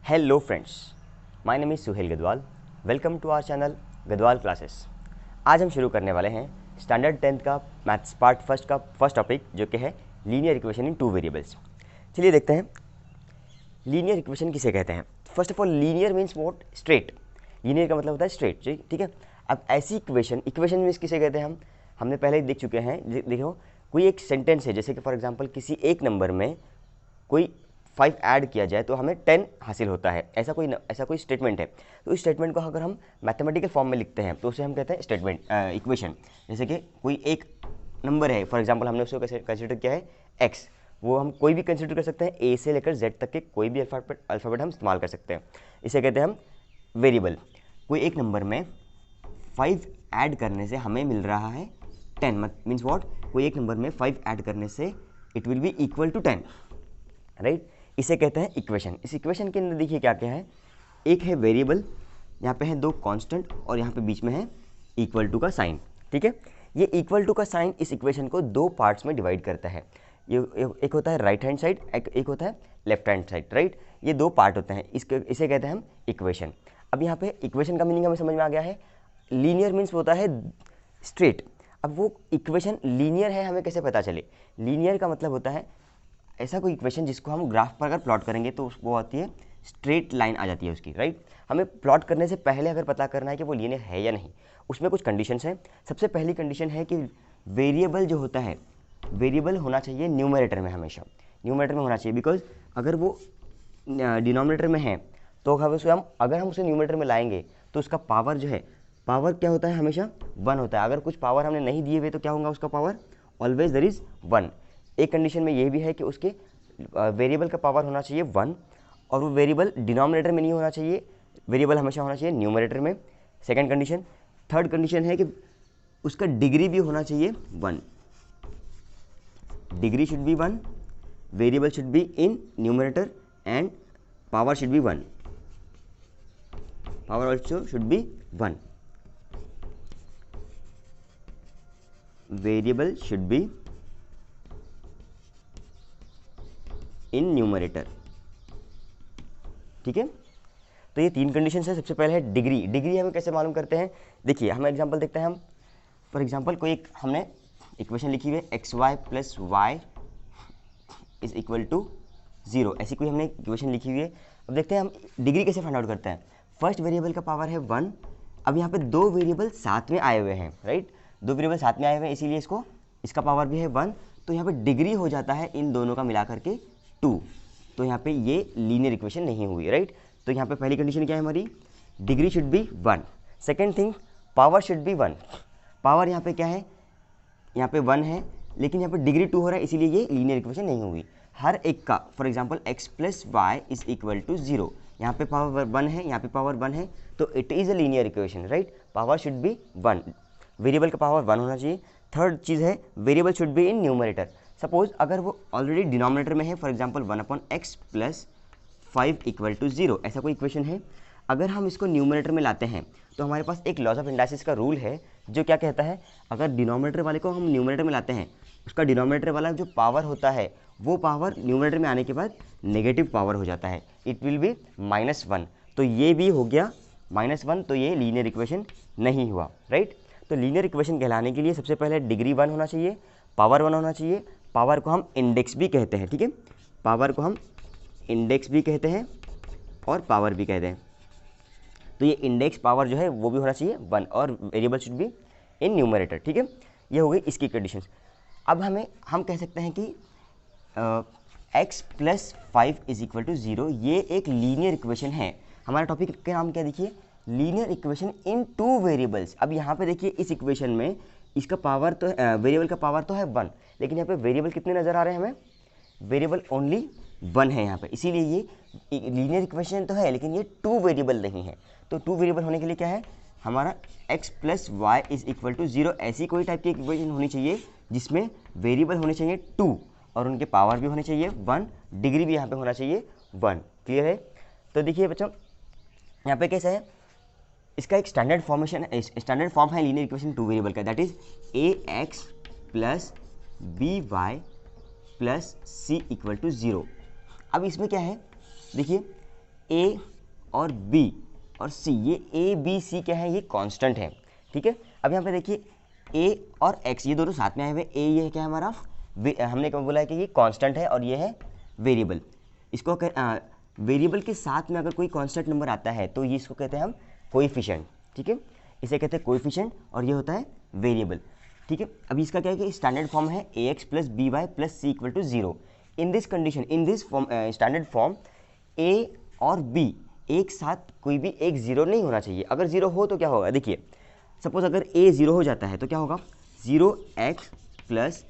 Hello friends, my name is Suhel Gadwal. Welcome to our channel Gadwal classes. आज हम शुरू करने वाले हैं स्टैंडर्ड 10th का मैथ्स पार्ट फर्स्ट का फर्स्ट टॉपिक, जो कि है linear equation in two variables. चलिए देखते हैं लीनियर इक्वेशन किसे कहते हैं। First of all, linear means what? Straight. Linear का मतलब होता है स्ट्रेट, ठीक है। अब ऐसी इक्वेशन मीन्स किसे कहते हैं हमने पहले ही देख चुके हैं। देखो, कोई एक सेंटेंस है, जैसे कि फॉर एग्जाम्पल किसी एक नंबर में कोई 5 ऐड किया जाए तो हमें 10 हासिल होता है, ऐसा कोई स्टेटमेंट है। तो इस स्टेटमेंट को अगर हम मैथमेटिकल फॉर्म में लिखते हैं तो उसे हम कहते हैं स्टेटमेंट इक्वेशन। जैसे कि कोई एक नंबर है, फॉर एग्जांपल हमने उसको कंसिडर किया है x, वो हम कोई भी कंसिडर कर सकते हैं, a से लेकर z तक के कोई भी अल्फ़ाबेट हम इस्तेमाल कर सकते हैं। इसे कहते हैं हम वेरिएबल। कोई एक नंबर में 5 ऐड करने से हमें मिल रहा है 10, मीन्स वॉट? कोई एक नंबर में 5 ऐड करने से it will be equal to 10, right. इसे कहते हैं इक्वेशन। इस इक्वेशन के अंदर देखिए क्या क्या है। एक है वेरिएबल, यहाँ पे है 2 कांस्टेंट और यहाँ पे बीच में है इक्वल टू का साइन, ठीक है। ये इक्वल टू का साइन इस इक्वेशन को 2 पार्ट्स में डिवाइड करता है। ये एक होता है राइट हैंड साइड, एक होता है लेफ्ट हैंड साइड, राइट। ये 2 पार्ट होते हैं, इसे कहते हैं हम इक्वेशन। अब यहाँ पे इक्वेशन का मीनिंग हमें समझ में आ गया है। लीनियर मीन्स होता है स्ट्रेट। अब वो इक्वेशन लीनियर है हमें कैसे पता चले? लीनियर का मतलब होता है ऐसा कोई इक्वेशन जिसको हम ग्राफ पर अगर प्लॉट करेंगे तो वो आती है स्ट्रेट लाइन आ जाती है उसकी, राइट। हमें प्लॉट करने से पहले अगर पता करना है कि वो लीनियर है या नहीं, उसमें कुछ कंडीशंस हैं। सबसे पहली कंडीशन है कि वेरिएबल जो होता है, वेरिएबल होना चाहिए न्यूमरेटर में, हमेशा न्यूमरेटर में होना चाहिए। बिकॉज अगर वो डिनोमिनेटर में है तो अगर हम उसे न्यूमरेटर में लाएंगे तो उसका पावर जो है, पावर क्या होता है? हमेशा 1 होता है। अगर कुछ पावर हमने नहीं दिए हुए तो क्या होगा उसका पावर? Always there is 1। एक कंडीशन में ये भी है कि उसके वेरिएबल का पावर होना चाहिए 1, और वो वेरिएबल डिनोमिनेटर में नहीं होना चाहिए, वेरिएबल हमेशा होना चाहिए न्यूमरेटर में। Second condition. थर्ड कंडीशन है कि उसका डिग्री भी होना चाहिए 1। Degree should be 1, variable should be in numerator and power should be 1। Power also should be 1। Variable should be in numerator, ठीक है। तो ये 3 कंडीशन है। सबसे पहले है डिग्री। डिग्री हमें कैसे मालूम करते हैं? देखिए, हम एग्जांपल देखते हैं। हम फॉर एग्जांपल कोई एक हमने इक्वेशन लिखी हुई है xy + y is equal to 0, ऐसी कोई हमने इक्वेशन लिखी हुई है। अब देखते हैं हम डिग्री कैसे फाइंड आउट करते हैं। फर्स्ट वेरिएबल का पावर है 1। अब यहाँ पे 2 वेरिएबल साथ में आए हुए हैं, राइट। 2 वेरिएबल साथ में आए हुए हैं, इसीलिए इसका पावर भी है 1। तो यहाँ पे डिग्री हो जाता है इन दोनों का मिला करके 2। तो यहाँ पे ये लीनियर इक्वेशन नहीं हुई, राइट। तो यहाँ पे पहली कंडीशन क्या है हमारी? Degree should be 1। Second thing, power should be 1। Power यहाँ पे क्या है? यहाँ पे 1 है, लेकिन यहाँ पे डिग्री 2 हो रहा है, इसीलिए ये लीनियर इक्वेशन नहीं हुई। हर एक का, for example x + y is equal to 0, यहाँ पे पावर 1 है, यहाँ पे पावर 1 है, तो it is a linear equation, right. Power should be 1, variable का पावर 1 होना चाहिए। थर्ड चीज़ है variable should be in numerator. Suppose अगर वो ऑलरेडी डिनोमिनेटर में है, for example 1/x + 5 equal to 0, ऐसा कोई इक्वेशन है। अगर हम इसको न्यूमरेटर में लाते हैं तो हमारे पास एक लॉज ऑफ इंडाइसिस का रूल है जो क्या कहता है, अगर डिनोमिनेटर वाले को हम न्यूमरेटर में लाते हैं, उसका डिनोमिनेटर वाला जो पावर होता है वो पावर न्यूमरेटर में आने के बाद नेगेटिव पावर हो जाता है, इट विल बी -1। तो ये भी हो गया -1, तो ये लीनियर इक्वेशन नहीं हुआ, राइट। तो लीनियर इक्वेशन कहलाने के लिए सबसे पहले डिग्री 1 होना चाहिए, पावर 1 होना चाहिए। पावर को हम इंडेक्स भी कहते हैं, ठीक है। पावर को हम इंडेक्स भी कहते हैं और पावर भी कहते हैं। तो ये इंडेक्स पावर जो है वो भी होना चाहिए 1, और variable should be in numerator, ठीक है। ये हो गई इसकी कंडीशंस। अब हम कह सकते हैं कि x + 5 इज इक्वल टू 0, ये एक लीनियर इक्वेशन है। हमारा टॉपिक का नाम क्या देखिए? लीनियर इक्वेशन इन 2 वेरिएबल्स। अब यहाँ पे देखिए इस इक्वेशन में इसका पावर तो वेरिएबल का पावर तो है 1, लेकिन यहाँ पे वेरिएबल कितने नज़र आ रहे हैं हमें? वेरिएबल ओनली 1 है यहाँ पे, इसीलिए ये लीनियर इक्वेशन तो है लेकिन ये 2 वेरिएबल नहीं है। तो 2 वेरिएबल होने के लिए क्या है हमारा? x + y is equal to 0, ऐसी कोई टाइप की इक्वेशन होनी चाहिए जिसमें वेरिएबल होने चाहिए 2 और उनके पावर भी होने चाहिए 1, डिग्री भी यहाँ पे होना चाहिए 1। क्लियर है? तो देखिए बच्चों, यहाँ पे कैसा है, इसका एक स्टैंडर्ड फॉर्म है लीनियर इक्वेशन टू वेरिएबल का, that is ax plus by plus c equal to 0। अब इसमें क्या है, देखिए a और b और c, ये a b c क्या है, ये कांस्टेंट है, ठीक है। अब यहाँ पे देखिए a और x ये दोनों साथ में आए हुए, a ये क्या है हमारा, हमने क्या बोला है कि ये कांस्टेंट है और ये है वेरिएबल। इसको वेरिएबल के साथ में अगर कोई कांस्टेंट नंबर आता है तो ये इसको कहते हैं हम कोएफिशिएंट, ठीक है, इसे कहते हैं कोएफिशिएंट और ये होता है वेरिएबल, ठीक है। अभी इसका क्या है कि स्टैंडर्ड फॉर्म है ax plus by plus c equal to 0। In this condition, in this standard form a और b एक साथ कोई भी एक जीरो नहीं होना चाहिए। अगर जीरो हो तो क्या होगा, देखिए सपोज अगर a जीरो हो जाता है तो क्या होगा, 0x plus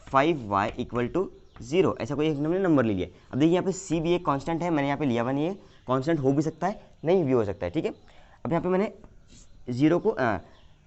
5y equal to 0, ऐसा कोई एक नंबर ले लिया। अब देखिए यहाँ पे c भी एक कांस्टेंट है, मैंने यहाँ पे लिया हुआ नहीं है, कांस्टेंट हो भी सकता है नहीं भी हो सकता है, ठीक है। अब यहाँ पे मैंने जीरो को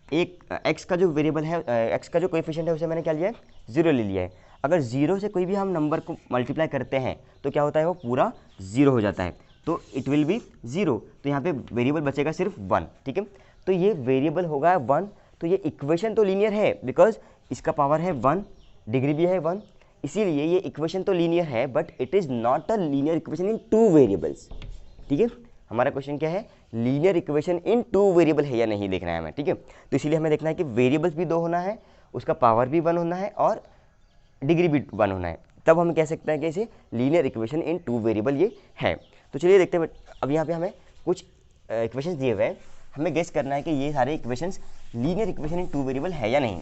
एक x का जो वेरिएबल है, x का जो कोएफिशिएंट है उसे मैंने क्या लिया है, 0 ले लिया है। अगर 0 से कोई भी हम नंबर को मल्टीप्लाई करते हैं तो क्या होता है, वो पूरा 0 हो जाता है, तो इट विल बी 0। तो यहाँ पे वेरिएबल बचेगा सिर्फ 1, ठीक है। तो ये वेरिएबल होगा 1, तो ये इक्वेशन तो लीनियर है बिकॉज इसका पावर है 1, डिग्री भी है 1, इसीलिए ये इक्वेशन तो लीनियर है, but it is not a linear equation in two variables, ठीक है। हमारा क्वेश्चन क्या है, linear equation in two variable है या नहीं देखना है हमें, ठीक है। तो इसीलिए हमें देखना है कि वेरिएबल्स भी 2 होना है, उसका पावर भी 1 होना है और डिग्री भी 1 होना है, तब हम कह सकते हैं कि इसे linear equation in two variable ये है। तो चलिए देखते हैं। अब यहाँ पे हमें कुछ इक्वेशंस दिए हुए हैं, हमें गेस करना है कि ये सारे equations linear equation in two variable है या नहीं।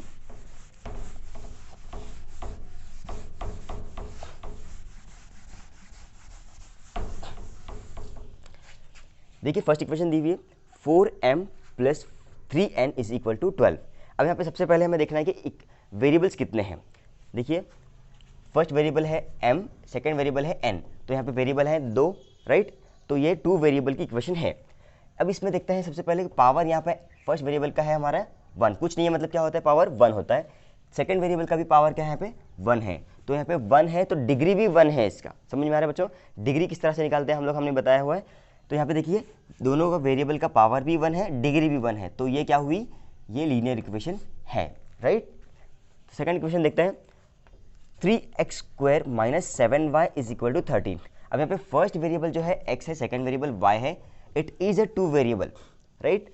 देखिए फर्स्ट इक्वेशन दी हुई है 4m plus 3n is equal to 12। अब यहाँ पे सबसे पहले हमें देखना है कि वेरिएबल्स कितने हैं। देखिए फर्स्ट वेरिएबल है m, सेकेंड वेरिएबल है n, तो यहाँ पे वेरिएबल है 2, राइट। तो ये 2 वेरिएबल की इक्वेशन है। अब इसमें देखते हैं सबसे पहले पावर, यहाँ पे फर्स्ट वेरिएबल का है हमारा 1, कुछ नहीं है, मतलब क्या होता है, पावर 1 होता है। सेकेंड वेरिएबल का भी पावर क्या है, यहाँ पे 1 है, तो यहाँ पे 1 है तो डिग्री भी 1 है इसका। समझ में आ रहा है बच्चों, डिग्री किस तरह से निकालते हैं हम लोग, हमने बताया हुआ है। तो यहाँ पे देखिए दोनों का वेरिएबल का पावर भी 1 है, डिग्री भी 1 है, तो ये क्या हुई, ये लीनियर इक्वेशन है, राइट। सेकंड इक्वेशन देखते हैं 3x square minus 7y is equal to 13। अब यहाँ पे फर्स्ट वेरिएबल जो है x है, सेकंड वेरिएबल y है, it is a two variable, right.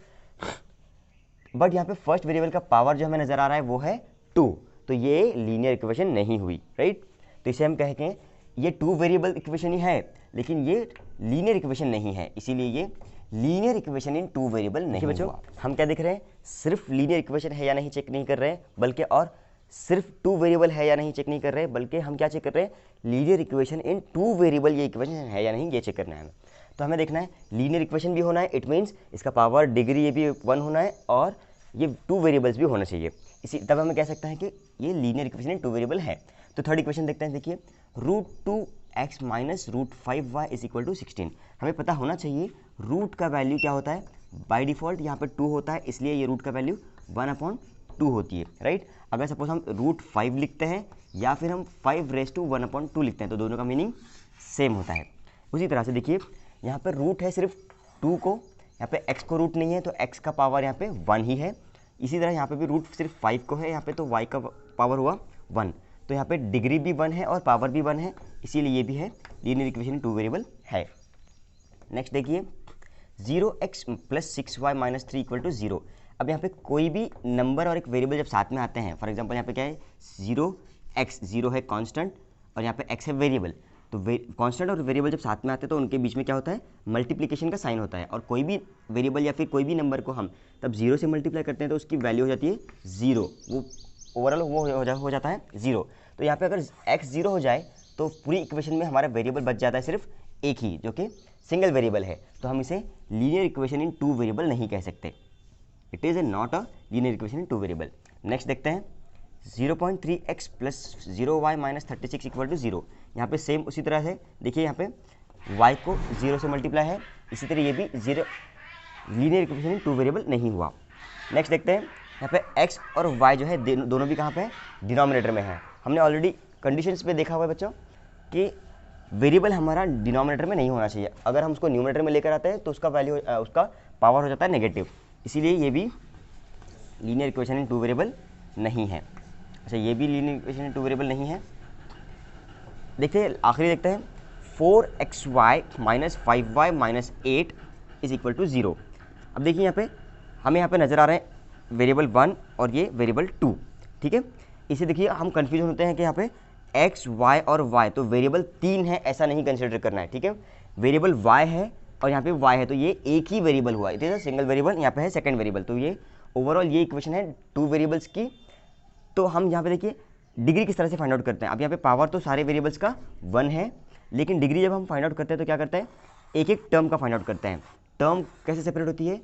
But यहाँ पे फर्स्ट वेरिएबल का पावर जो हमें नज़र आ रहा है वो है 2, तो ये लीनियर इक्वेशन नहीं हुई, राइट। तो इसे हम कहते हैं ये टू वेरिएबल इक्वेशन ही है, लेकिन ये लीनियर इक्वेशन नहीं है, इसीलिए ये linear equation in two variable नहीं बच्चों। हम क्या देख रहे हैं, सिर्फ लीनियर इक्वेशन है या नहीं चेक नहीं कर रहे हैं, बल्कि और सिर्फ टू वेरिएबल है या नहीं चेक नहीं कर रहे हैं, बल्कि हम क्या चेक कर रहे हैं, linear equation in two variable ये इक्वेशन है या नहीं, ये चेक करना है हमें। तो हमें देखना है लीनियर इक्वेशन भी होना है, इट मीन्स इसका पावर, डिग्री ये भी 1 होना है और ये 2 वेरिएबल्स भी होना चाहिए, इसी तब हमें कह सकते हैं कि ये linear equation in two variable है। तो थर्ड इक्वेशन देखते हैं, देखिए √2x minus √5y is equal to 16। हमें पता होना चाहिए रूट का वैल्यू क्या होता है, बाय डिफ़ॉल्ट यहाँ पे 2 होता है, इसलिए ये रूट का वैल्यू 1/2 होती है, राइट। अगर सपोज हम √5 लिखते हैं या फिर हम 5⁻1/2 लिखते हैं तो दोनों का मीनिंग सेम होता है। उसी तरह से देखिए यहाँ पर रूट है सिर्फ 2 को, यहाँ पे x को रूट नहीं है तो x का पावर यहाँ पे 1 ही है। इसी तरह यहाँ पे भी रूट सिर्फ 5 को है, यहाँ पे तो y का पावर हुआ 1, तो यहाँ पे डिग्री भी 1 है और पावर भी 1 है, इसीलिए ये भी है लीनियर इक्वेशन टू वेरिएबल है। नेक्स्ट देखिए 0x plus 6y minus 3 equal to 0। अब यहाँ पे कोई भी नंबर और एक वेरिएबल जब साथ में आते हैं, फॉर एग्जांपल यहाँ पे क्या है 0x, 0 है कांस्टेंट और यहाँ पे x है वेरिएबल, तो कांस्टेंट और वेरिएबल जब साथ में आते हैं तो उनके बीच में क्या होता है, मल्टीप्लिकेशन का साइन होता है। और कोई भी वेरिएबल या फिर कोई भी नंबर को हम तब 0 से मल्टीप्लाई करते हैं तो उसकी वैल्यू हो जाती है 0, वो ओवरऑल वो हो जाता है 0। तो यहाँ पे अगर x 0 हो जाए तो पूरी इक्वेशन में हमारा वेरिएबल बच जाता है सिर्फ एक ही, जो कि सिंगल वेरिएबल है, तो हम इसे linear equation in two variable नहीं कह सकते, it is a not a linear equation in two variable. Next देखते हैं 0.3x plus 0y minus 36 equal to 0। यहाँ पे सेम उसी तरह से देखिए यहाँ पे y को 0 से मल्टीप्लाई है, इसी तरह ये भी 0 linear equation in two variable नहीं हुआ। नेक्स्ट देखते हैं यहाँ पे x और y जो है दोनों भी कहाँ पे डिनोमिनेटर में है। हमने ऑलरेडी कंडीशंस पे देखा हुआ है बच्चों कि वेरिएबल हमारा डिनोमिनेटर में नहीं होना चाहिए। अगर हम उसको न्यूमरेटर में लेकर आते हैं तो उसका वैल्यू उसका पावर हो जाता है नेगेटिव, इसीलिए ये भी linear equation in two variable नहीं है। अच्छा, ये भी linear equation in two variable नहीं है। देखते हैं, आखिरी देखते हैं, 4xy minus 5y minus 8 is equal to 0। अब देखिए यहाँ पे हमें यहाँ पे नज़र आ रहे हैं वेरिएबल 1 और ये वेरिएबल 2, ठीक है। इसे देखिए हम कन्फ्यूजन होते हैं कि यहाँ पे x, y और y, तो वेरिएबल 3 है ऐसा नहीं कंसिडर करना है, ठीक है। वेरिएबल y है और यहाँ पे y है, तो ये एक ही वेरिएबल हुआ, it is a single variable, यहाँ पे है सेकंड वेरिएबल। तो ये ओवरऑल ये इक्वेशन है टू वेरिएबल्स की। तो हम यहाँ पे देखिए डिग्री किस तरह से फाइंड आउट करते हैं। अब यहाँ पे पावर तो सारे वेरिएबल्स का 1 है, लेकिन डिग्री जब हम फाइंड आउट करते हैं तो क्या करते हैं, एक एक टर्म का फाइंड आउट करते हैं। टर्म कैसे सेपरेट होती है,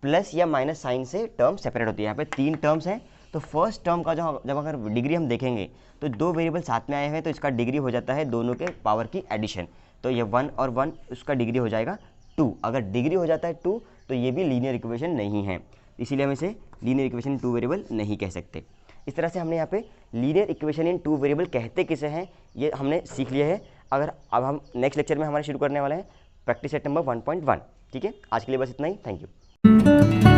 प्लस या माइनस साइन से टर्म सेपरेट होती है। यहाँ पे 3 टर्म्स हैं, तो फर्स्ट टर्म का जब अगर डिग्री हम देखेंगे तो 2 वेरिएबल साथ में आए हैं, तो इसका डिग्री हो जाता है दोनों के पावर की एडिशन। तो ये 1 और 1, उसका डिग्री हो जाएगा 2। अगर डिग्री हो जाता है 2 तो ये भी लीनियर इक्वेशन नहीं है, इसीलिए हम इसे linear equation in two variable नहीं कह सकते। इस तरह से हमने यहाँ पे linear equation in two variable कहते किसे हैं ये हमने सीख लिया है। अगर अब हम नेक्स्ट लेक्चर में हमारे शुरू करने वाले हैं प्रैक्टिस सेट नंबर 1.1, ठीक है। आज के लिए बस इतना ही, थैंक यू।